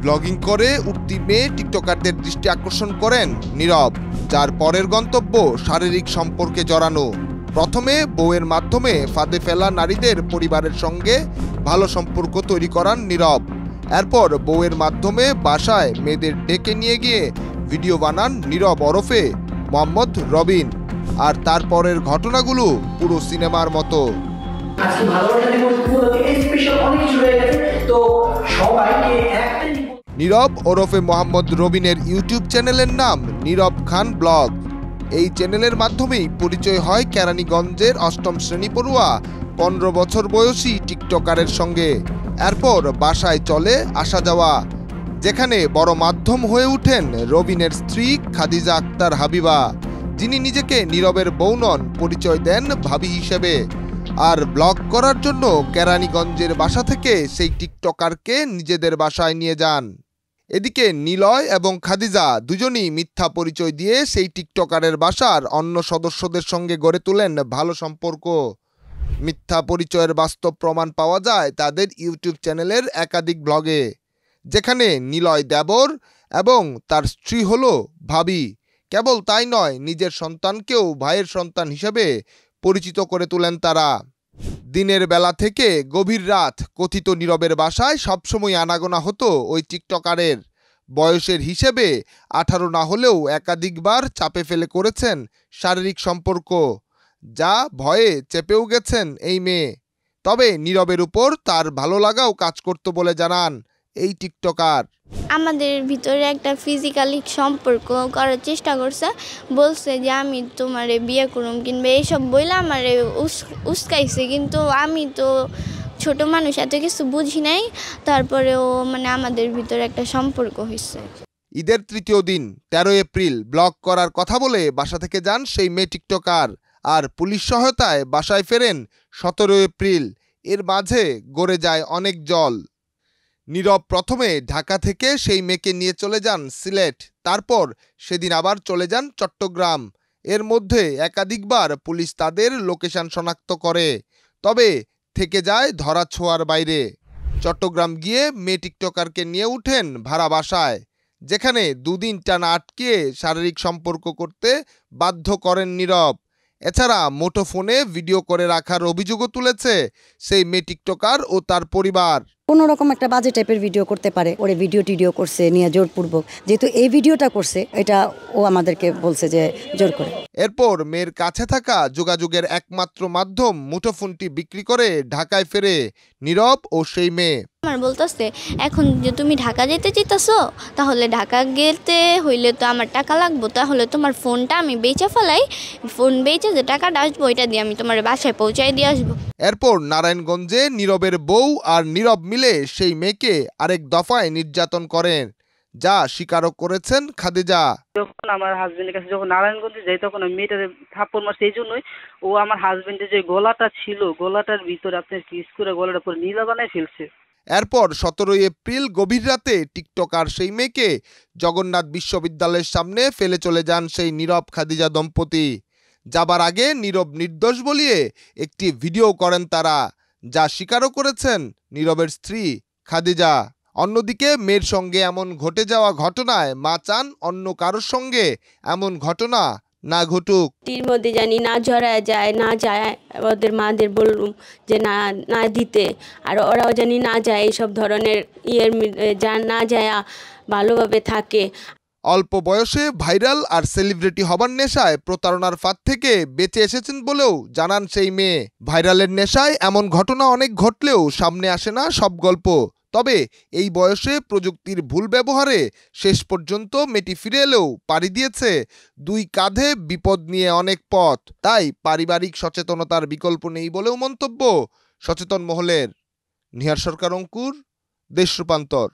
Blogging করে উঠতি মেয়ে টিকটকারদের দৃষ্টি আকর্ষণ করেন নীরব, যার পরের গন্তব্য শারীরিক সম্পর্কে জড়ানো। প্রথমে বউয়ের মাধ্যমে ফাঁদে ফেলা নারীদের পরিবারের সঙ্গে ভালো সম্পর্ক তৈরি করান নীরব। এরপর বউয়ের মাধ্যমে বাসায় মেয়েদের ডেকে নিয়ে গিয়ে ভিডিও বানান নীরব ওরফে মোহাম্মদ রবিন। আর তারপরের ঘটনাগুলো পুরো সিনেমার মতো। নীরব ওরফে মোহাম্মদ রবিনের ইউটিউব চ্যানেলের নাম নীরব খান ব্লগ। এই চ্যানেলের মাধ্যমেই পরিচয় হয় কেরানীগঞ্জের ৮ম শ্রেণী পড়ুয়া ১৫ বছর বয়সী টিকটকারের সঙ্গে। এরপর বাসায় চলে আসা যাওয়া, যেখানে বড় মাধ্যম হয়ে ওঠেন রবিনের স্ত্রী খাদিজা আক্তার হাবিবা, যিনি নিজেকে নীরবের বউ নন, পরিচয় দেন ভাবি হিসেবে। আর ব্লগ করার জন্য কেরানীগঞ্জের বাসা থেকে সেই টিকটকারকে নিজেদের বাসায় নিয়ে যান। এদিকে নিলয় এবং খাদিজা দুজনই মিথ্যা পরিচয় দিয়ে সেই টিকটকারের বাসার অন্য সদস্যদের সঙ্গে গড়ে তোলেন ভালো সম্পর্ক। মিথ্যা পরিচয়ের বাস্তব প্রমাণ পাওয়া যায় তাদের ইউটিউব চ্যানেলের একাধিক ব্লগে, যেখানে নিলয় দেবর এবং তার স্ত্রী হলো ভাবি। কেবল তাই নয়, নিজের সন্তানকেও ভাইয়ের সন্তান হিসেবে পরিচিত করে তোলেন তারা। দিনের বেলা থেকে গভীর রাত কথিত নীরবের বাসায় সবসময় আনাগোনা হতো ওই টিকটকারের। বয়সের হিসেবে 18 না হলেও একাধিকবার চাপে ফেলে করেছেন শারীরিক সম্পর্ক, যা ভয়ে চেপেও গেছেন এই মেয়ে। তবে নীরবের উপর তার ভালো লাগাও কাজ করত বলে জানান এই টিকটকার। আমাদের ভিতরে একটা ফিজিক্যালি সম্পর্ক করার চেষ্টা করছে, বলছে যে আমি তোমারে বিয়ে করুম কিংবা এইসব বইলে আমারে উস্কাইছে, কিন্তু আমি তো ছোট মানুষ, এত কিছু বুঝি নাই। তারপরেও আমাদের ভিতরে একটা সম্পর্ক হয়েছে। ঈদের তৃতীয় দিন 13 এপ্রিল ব্লগ করার কথা বলে বাসা থেকে যান সেই মেয়ে টিকটকার। আর পুলিশ সহায়তায় বাসায় ফেরেন 17 এপ্রিল। এর মাঝে গড়ে যায় অনেক জল। নীরব প্রথমে ঢাকা থেকে সেই মেয়েকে নিয়ে চলে যান সিলেট, তারপর সেদিন আবার চলে যান চট্টগ্রাম। এর মধ্যে একাধিকবার পুলিশ তাদের লোকেশন শনাক্ত করে, তবে থেকে যায় ধরাছোঁয়ার বাইরে। চট্টগ্রাম গিয়ে মেয়ে টিকটকারকে নিয়ে উঠেন ভাড়া বাসায়, যেখানে দুদিন টানা আটকিয়ে শারীরিক সম্পর্ক করতে বাধ্য করেন নীরব। এছাড়া মুঠোফোনে ভিডিও করে রাখার অভিযোগও তুলেছে সেই মেয়ে টিকটকার ও তার পরিবার। কোনো রকম একটা বাজে টাইপের ভিডিও করতে পারে, ওরে ভিডিও করছে নিয়ে জোরপূর্বক, যেহেতু এই ভিডিওটা করছে এটা ও আমাদেরকে বলছে যে জোর করে। এরপর মেয়ের কাছে থাকা যোগাযোগের একমাত্র মাধ্যম মুঠোফোনটি বিক্রি করে ঢাকায় ফেরে নীরব ও সেই মেয়ে। আমার বলতেছে, এখন যে তুমি ঢাকা যেতে চাইতেছো, তাহলে ঢাকা যেতে হইলে তো আমার টাকা লাগবো, তাহলে তোমার ফোনটা আমি বেচে ফেলাই, ফোন বেচে যে টাকাটা আসবো ওইটা দিয়ে আমি তোমার বাসায় পৌঁছাই দিয়ে আসবো। এরপর নারায়ণগঞ্জে নীরবের বউ আর নীরব মিলে সেই মেয়েকে আরেক দফায় নির্যাতন করেন, যা স্বীকারও করেছেন খাদিজা। যখন আমার হাজবেন্ডের কাছে যখন নারায়ণগঞ্জে যাই, তখন ওই মেয়েটার থাপ্পড় মারছে। এই জন্যই ও আমার হাজবেন্ডের যে গলাটা ছিল, গলাটার ভিতরে আপনার কিস করে গলাটা পুরো নীলা বানায় ফেলছে। এরপর 17 এপ্রিল গভীর রাতে টিকটকার সেই মেয়েকে জগন্নাথ বিশ্ববিদ্যালয়ের সামনে ফেলে চলে যান সেই নীরব খাদিজা দম্পতি। যাবার আগে নীরব নির্দোষ বলিয়ে একটি ভিডিও করেন তারা, যা স্বীকারও করেছেন নীরবের স্ত্রী খাদিজা। অন্যদিকে মেয়ের সঙ্গে এমন ঘটে যাওয়া ঘটনায় মা চান অন্য কারোর সঙ্গে এমন ঘটনা না ঘটুক। টির মধ্যে জানি না জড়ায় যায়, না যায়, ওদের মাদের বললুম যে না না দিতে, আর ওরাও জানি না যায় এইসব ধরনের না যায়, ভালোভাবে থাকে। অল্প বয়সে ভাইরাল আর সেলিব্রিটি হবার নেশায় প্রতারণার ফাঁদ থেকে বেঁচে এসেছেন বলেও জানান সেই মেয়ে। ভাইরালের নেশায় এমন ঘটনা অনেক ঘটলেও সামনে আসে না সব গল্প। তবে এই বয়সে প্রযুক্তির ভুল ব্যবহারে শেষ পর্যন্ত মেয়েটি ফিরে এলেও পাড়ি দিয়েছে দুই কাঁধে বিপদ নিয়ে অনেক পথ। তাই পারিবারিক সচেতনতার বিকল্প নেই বলেও মন্তব্য সচেতন মহলের। নিহার সরকার, অঙ্কুর, দেশ রূপান্তর।